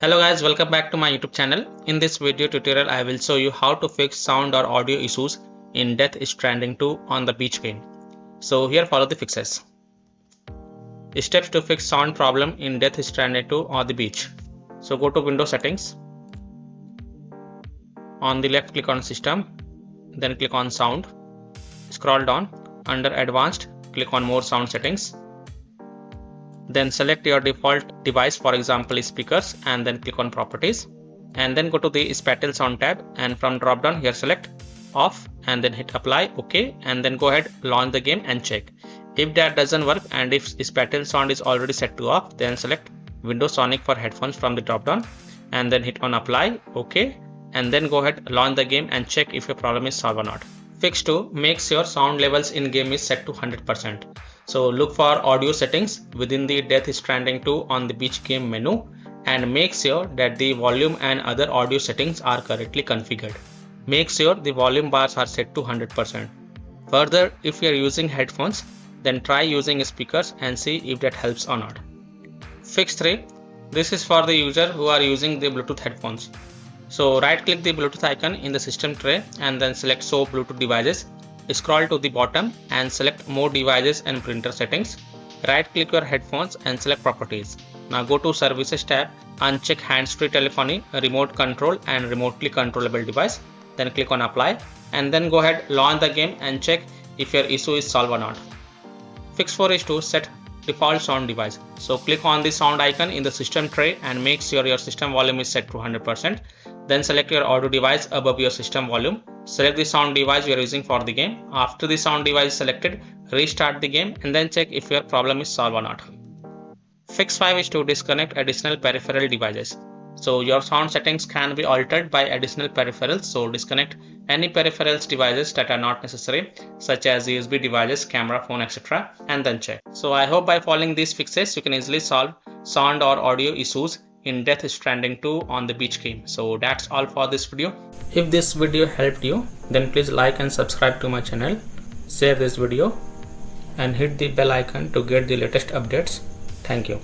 Hello guys, welcome back to my YouTube channel. In this video tutorial, I will show you how to fix sound or audio issues in Death Stranding 2 on the beach game. So here follow the fixes. Steps to fix sound problem in Death Stranding 2 on the beach. So go to Windows Settings. On the left click on System, then click on Sound. Scroll down, under Advanced, click on More Sound Settings. Then select your default device, for example speakers, and then click on Properties, and then go to the Spatial Sound tab, and from drop down here select Off and then hit Apply, OK, and then go ahead, launch the game and check. If that doesn't work and if Spatial Sound is already set to off, then select Windows Sonic for headphones from the drop down and then hit on Apply, OK, and then go ahead, launch the game and check if your problem is solved or not. Fix 2 makes your sound levels in game is set to 100%. So look for audio settings within the Death Stranding 2 on the beach game menu and make sure that the volume and other audio settings are correctly configured. Make sure the volume bars are set to 100%. Further, if you are using headphones, then try using speakers and see if that helps or not. Fix 3. This is for the user who are using the Bluetooth headphones. So right click the Bluetooth icon in the system tray and then select Show Bluetooth devices. Scroll to the bottom and select More Devices and Printer Settings. Right click your headphones and select Properties. Now go to Services tab, uncheck Hands-free telephony, remote control and remotely controllable device. Then click on Apply and then go ahead, launch the game and check if your issue is solved or not. Fix 4 is to set default sound device. So click on the sound icon in the system tray and make sure your system volume is set to 100%. Then select your audio device above your system volume. Select the sound device you are using for the game. After the sound device is selected, restart the game and then check if your problem is solved or not. Fix 5 is to disconnect additional peripheral devices. So your sound settings can be altered by additional peripherals. So disconnect any peripherals devices that are not necessary, such as USB devices, camera, phone, etc. and then check. So I hope by following these fixes, you can easily solve sound or audio issues in Death Stranding 2 on the beach game. So that's all for this video. If this video helped you, then please like and subscribe to my channel, share this video and hit the bell icon to get the latest updates. Thank you.